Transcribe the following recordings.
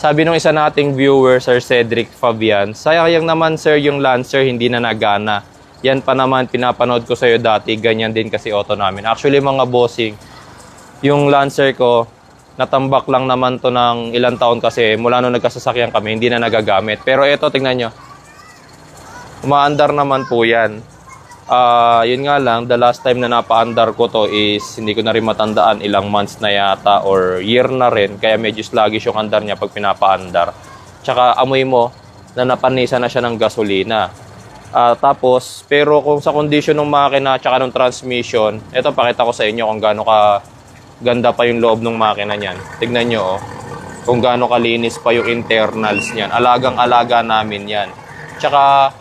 Sabi nung isa nating viewer, Sir Cedric Fabian, sayang naman sir yung Lancer hindi na nagana. Yan pa naman pinapanood ko sa'yo dati, ganyan din kasi auto namin. Actually mga bossing, yung Lancer ko, natambak lang naman to ng ilang taon kasi mula nung nagkasasakyan kami, hindi na nagagamit. Pero ito, tingnan nyo. Umaandar naman po yan. Yun nga lang, the last time na napa-andar ko to is hindi ko na rin matandaan, ilang months na yata or year na rin, kaya medyo sluggish yung andar niya pag pinapa-andar. Tsaka amoy mo na napanisa na siya ng gasolina. Tapos, pero kung sa condition ng makina tsaka ng transmission, ito pakita ko sa inyo kung gaano ka ganda pa yung loob ng makina niyan. Tignan nyo, oh, kung gaano kalinis pa yung internals niyan. Alagang-alaga namin yan. Tsaka,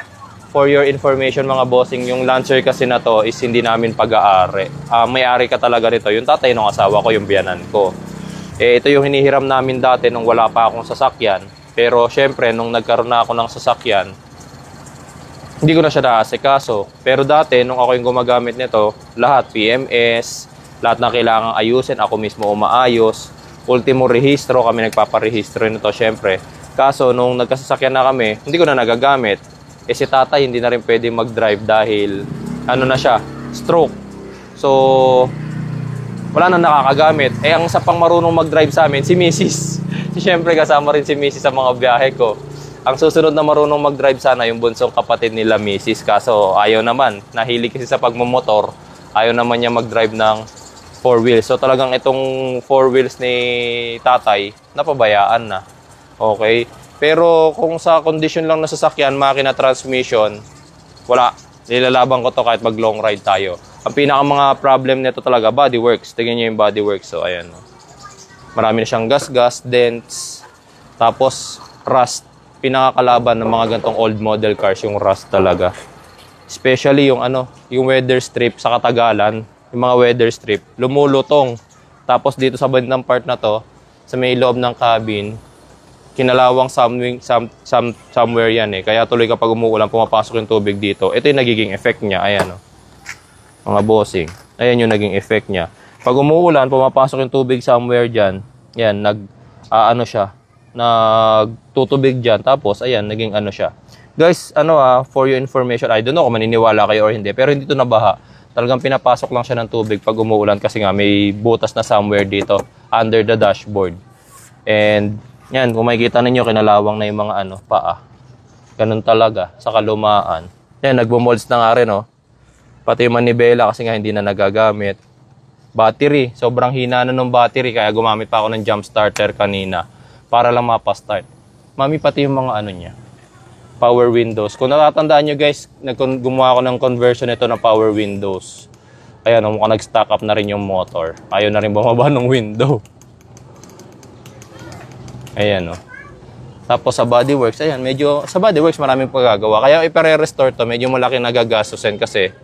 for your information mga bossing, yung Lancer kasi na to is hindi namin pag-aari. May-ari ka talaga rito. Yung tatay ng asawa ko, yung biyanan ko. Ito yung hinihiram namin dati nung wala pa akong sasakyan. Pero syempre, nung nagkaroon na ako ng sasakyan, hindi ko na siya naasikaso. Pero dati, nung ako yung gumagamit nito, lahat PMS, lahat na kailangang ayusin, ako mismo umaayos. Ultimo rehistro, kami nagpaparehistro nito syempre. Kaso, nung nagkasasakyan na kami, hindi ko na nagagamit. Si tatay hindi na rin pwede mag-drive dahil ano na siya, stroke. So, wala na nakakagamit. Ang isa pang marunong mag-drive sa amin, si Mrs. Siyempre kasama rin si Mrs. sa mga biyahe ko. Ang susunod na marunong mag-drive sana yung bunsong kapatid nila Mrs. Kaso ayaw naman, nahilig kasi sa pagmumotor. Ayaw naman niya mag-drive ng 4 wheels. So talagang itong 4 wheels ni tatay, napabayaan na. Okay? Pero kung sa condition lang na sasakyan, makina, transmission, wala. Nilalaban ko to kahit mag long ride tayo. Ang pinaka mga problem nito talaga, bodyworks. Tingnan nyo yung bodyworks. So, ayan. Marami na siyang gas-gas, dents, tapos rust. Pinakakalaban ng mga gantong old model cars, yung rust talaga. Especially yung yung weather strip sa katagalan, yung mga weather strip, lumulutong. Tapos dito sa bandang part na to, sa may loob ng cabin, kinalawang somewhere yan eh. Kaya tuloy kapag umuulan, pumapasok yung tubig dito. Ito yung nagiging effect niya. Ayan o. Mga bossing. Ayan yung naging effect niya. Pag umuulan, pumapasok yung tubig somewhere dyan. Yan, nagtutubig dyan. Tapos, ayan, naging siya. Guys, for your information, I don't know kung maniniwala kayo or hindi. Pero hindi ito nabaha. Talagang pinapasok lang siya ng tubig pag umuulan kasi nga may butas na somewhere dito under the dashboard. And yan, kung makikita ninyo, kinalawang na yung mga paa. Ganun talaga, sa kalumaan. Yan, nagbo-molds na nga rin, oh. Pati yung manibela kasi nga hindi na nagagamit. Battery, sobrang hina na ng battery, kaya gumamit pa ako ng jump starter kanina para lang mapastart. Mami, pati yung mga niya, power windows. Kung natatandaan nyo guys, gumawa ako ng conversion nito ng power windows. Ayan, mukhang nag-stack up na rin yung motor. Ayaw na rin bumaba ng window. Ayan, Tapos sa bodyworks, ayan, medyo sa bodyworks maraming pagagawa. Kaya ipare-restore to, medyo malaki nagagastusin kasi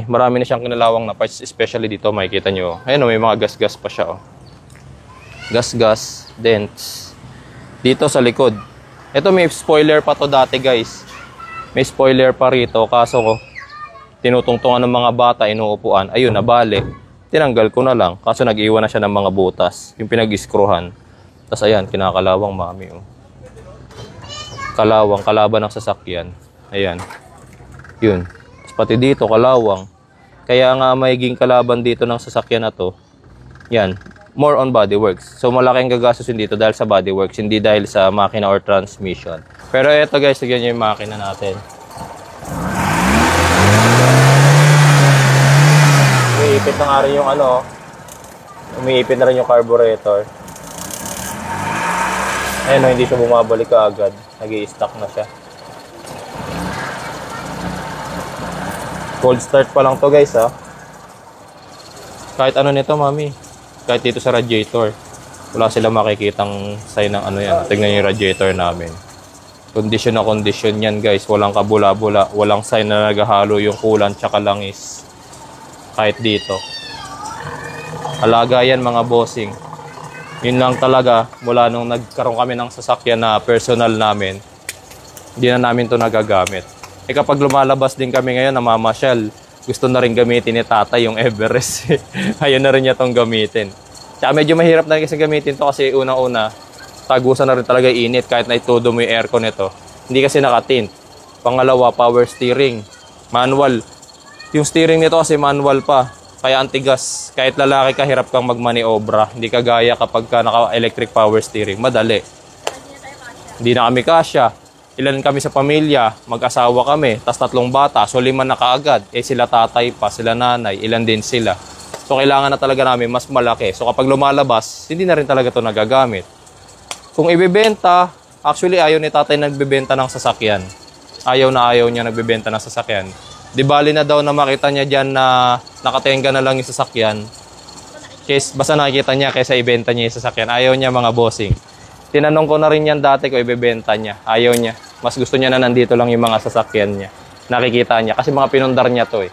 marami na siyang kinalawang na parts, especially dito, makikita nyo. Ayan, may mga gas-gas pa siya, Gas-gas, dents. Dito sa likod. Ito may spoiler pa to dati, guys. May spoiler pa rito, kaso tinutungtungan ng mga bata, inuupuan. Ayun, nabali. Tinanggal ko na lang, kaso nag-iwan na siya ng mga butas, yung pinag-iskruhan. Tapos ayan, kinakalawang mami. Kalawang, kalaban ng sasakyan. Ayan. Yun. Tapos pati dito, kalawang. Kaya nga maiging kalaban dito ng sasakyan na to. Yan. More on bodyworks. So malaking gagastusin dito dahil sa bodyworks, hindi dahil sa makina or transmission. Pero eto guys, tignan nyo yung makina natin. Umiipit na nga rin yung umiipit na rin yung carburetor. Ayan hindi siya bumabalik agad. Nag-i-stuck na siya. Cold start pa lang to guys Kahit nito mami. Kahit dito sa radiator. Wala silang makikitang sign ng yan. Tingnan yung radiator namin. Condition na condition yan guys. Walang kabula-bula. Walang sign na naghahalo yung coolant tsaka langis. Kahit dito. Alaga yan mga bossing. Yun lang talaga, mula nung nagkaroon kami ng sasakyan na personal namin, hindi na namin to nagagamit. Kapag lumalabas din kami ngayon, namamasyal, gusto na rin gamitin ni tatay yung Everest. Ayaw na rin niya tong gamitin. Tsaka medyo mahirap na rin kasi gamitin to kasi unang-una, tagusan na rin talaga yung init kahit na itudo mo yung aircon nito. Hindi kasi nakatint. Pangalawa, power steering. Manual. Yung steering nito kasi manual pa. Kaya antigas. Kahit lalaki ka, hirap kang magmaniobra. Hindi ka gaya kapag ka naka-electric power steering. Madali. Hindi na kami kasya. Ilan kami sa pamilya, mag-asawa kami, tas 3 bata, so 5 na kaagad. Eh sila tatay pa, sila nanay, ilan din sila. So kailangan na talaga namin mas malaki. So kapag lumalabas, hindi na rin talaga ito nagagamit. Kung ibebenta, actually ayaw ni tatay nagbebenta ng sasakyan. Ayaw niya nagbebenta ng sasakyan. Di bali na daw na makita niya dyan na nakatenga na lang yung sasakyan. Basta nakikita niya kaysa ibenta niya yung sasakyan. Ayaw niya mga bossing. Tinanong ko na rin yan dati kung ibebenta niya. Ayaw niya. Mas gusto niya na nandito lang yung mga sasakyan niya. Nakikita niya. Kasi mga pinundar niya to eh.